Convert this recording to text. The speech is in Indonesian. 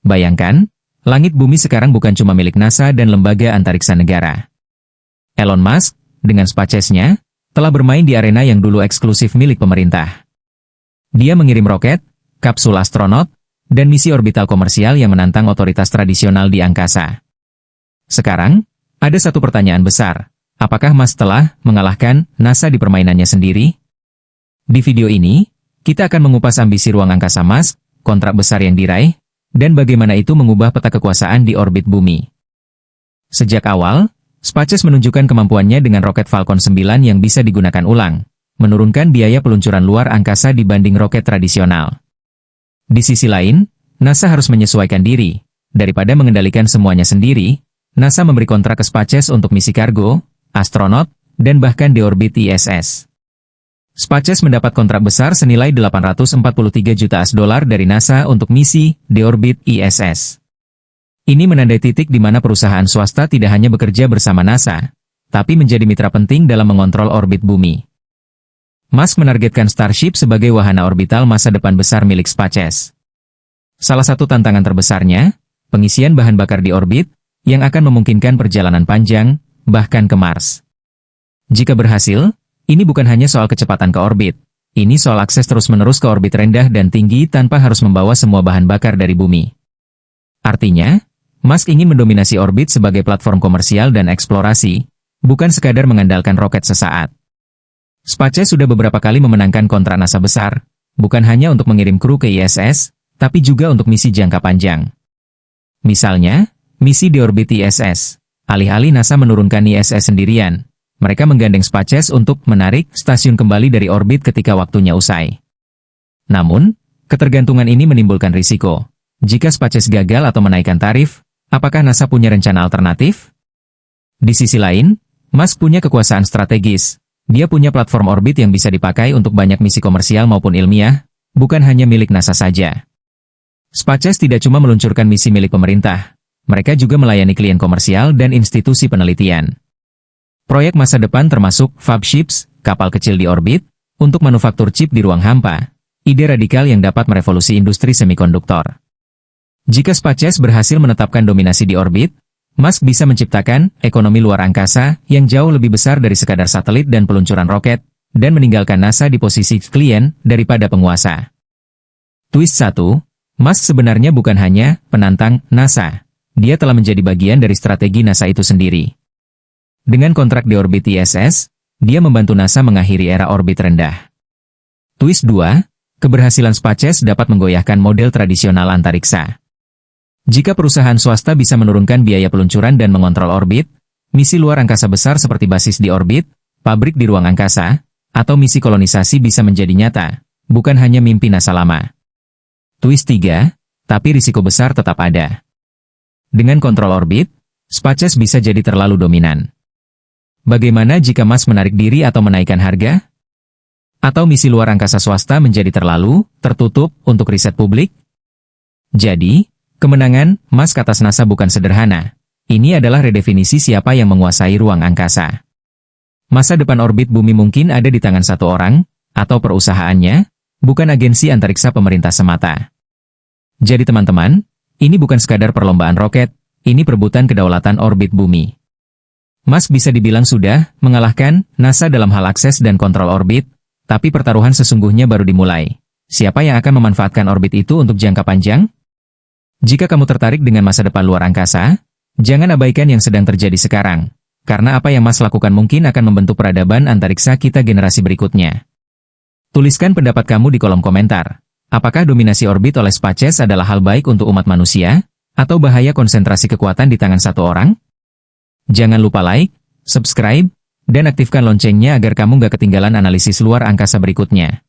Bayangkan, langit bumi sekarang bukan cuma milik NASA dan lembaga antariksa negara. Elon Musk, dengan SpaceX-nya, telah bermain di arena yang dulu eksklusif milik pemerintah. Dia mengirim roket, kapsul astronot, dan misi orbital komersial yang menantang otoritas tradisional di angkasa. Sekarang, ada satu pertanyaan besar. Apakah Musk telah mengalahkan NASA di permainannya sendiri? Di video ini, kita akan mengupas ambisi ruang angkasa Musk, kontrak besar yang diraih, dan bagaimana itu mengubah peta kekuasaan di orbit bumi. Sejak awal, SpaceX menunjukkan kemampuannya dengan roket Falcon 9 yang bisa digunakan ulang, menurunkan biaya peluncuran luar angkasa dibanding roket tradisional. Di sisi lain, NASA harus menyesuaikan diri. Daripada mengendalikan semuanya sendiri, NASA memberi kontrak ke SpaceX untuk misi kargo, astronot, dan bahkan di orbit ISS. SpaceX mendapat kontrak besar senilai $843 juta dari NASA untuk misi di orbit ISS. Ini menandai titik di mana perusahaan swasta tidak hanya bekerja bersama NASA, tapi menjadi mitra penting dalam mengontrol orbit bumi. Musk menargetkan Starship sebagai wahana orbital masa depan besar milik SpaceX. Salah satu tantangan terbesarnya, pengisian bahan bakar di orbit, yang akan memungkinkan perjalanan panjang, bahkan ke Mars. Jika berhasil, ini bukan hanya soal kecepatan ke orbit, ini soal akses terus-menerus ke orbit rendah dan tinggi tanpa harus membawa semua bahan bakar dari bumi. Artinya, Musk ingin mendominasi orbit sebagai platform komersial dan eksplorasi, bukan sekadar mengandalkan roket sesaat. SpaceX sudah beberapa kali memenangkan kontrak NASA besar, bukan hanya untuk mengirim kru ke ISS, tapi juga untuk misi jangka panjang. Misalnya, misi di orbit ISS. Alih-alih NASA menurunkan ISS sendirian, mereka menggandeng SpaceX untuk menarik stasiun kembali dari orbit ketika waktunya usai. Namun, ketergantungan ini menimbulkan risiko. Jika SpaceX gagal atau menaikkan tarif, apakah NASA punya rencana alternatif? Di sisi lain, Musk punya kekuasaan strategis. Dia punya platform orbit yang bisa dipakai untuk banyak misi komersial maupun ilmiah, bukan hanya milik NASA saja. SpaceX tidak cuma meluncurkan misi milik pemerintah, mereka juga melayani klien komersial dan institusi penelitian. Proyek masa depan termasuk Fab Ships, kapal kecil di orbit, untuk manufaktur chip di ruang hampa, ide radikal yang dapat merevolusi industri semikonduktor. Jika SpaceX berhasil menetapkan dominasi di orbit, Musk bisa menciptakan ekonomi luar angkasa yang jauh lebih besar dari sekadar satelit dan peluncuran roket, dan meninggalkan NASA di posisi klien daripada penguasa. Twist 1, Musk sebenarnya bukan hanya penantang NASA, dia telah menjadi bagian dari strategi NASA itu sendiri. Dengan kontrak di orbit ISS, dia membantu NASA mengakhiri era orbit rendah. Twist 2, keberhasilan SpaceX dapat menggoyahkan model tradisional antariksa. Jika perusahaan swasta bisa menurunkan biaya peluncuran dan mengontrol orbit, misi luar angkasa besar seperti basis di orbit, pabrik di ruang angkasa, atau misi kolonisasi bisa menjadi nyata, bukan hanya mimpi NASA lama. Twist 3, tapi risiko besar tetap ada. Dengan kontrol orbit, SpaceX bisa jadi terlalu dominan. Bagaimana jika Musk menarik diri atau menaikkan harga? Atau misi luar angkasa swasta menjadi terlalu tertutup untuk riset publik? Jadi, kemenangan Musk atas NASA bukan sederhana. Ini adalah redefinisi siapa yang menguasai ruang angkasa. Masa depan orbit bumi mungkin ada di tangan satu orang, atau perusahaannya, bukan agensi antariksa pemerintah semata. Jadi teman-teman, ini bukan sekadar perlombaan roket, ini perebutan kedaulatan orbit bumi. Musk bisa dibilang sudah mengalahkan NASA dalam hal akses dan kontrol orbit, tapi pertaruhan sesungguhnya baru dimulai. Siapa yang akan memanfaatkan orbit itu untuk jangka panjang? Jika kamu tertarik dengan masa depan luar angkasa, jangan abaikan yang sedang terjadi sekarang, karena apa yang Musk lakukan mungkin akan membentuk peradaban antariksa kita generasi berikutnya. Tuliskan pendapat kamu di kolom komentar. Apakah dominasi orbit oleh SpaceX adalah hal baik untuk umat manusia, atau bahaya konsentrasi kekuatan di tangan satu orang? Jangan lupa like, subscribe, dan aktifkan loncengnya agar kamu gak ketinggalan analisis luar angkasa berikutnya.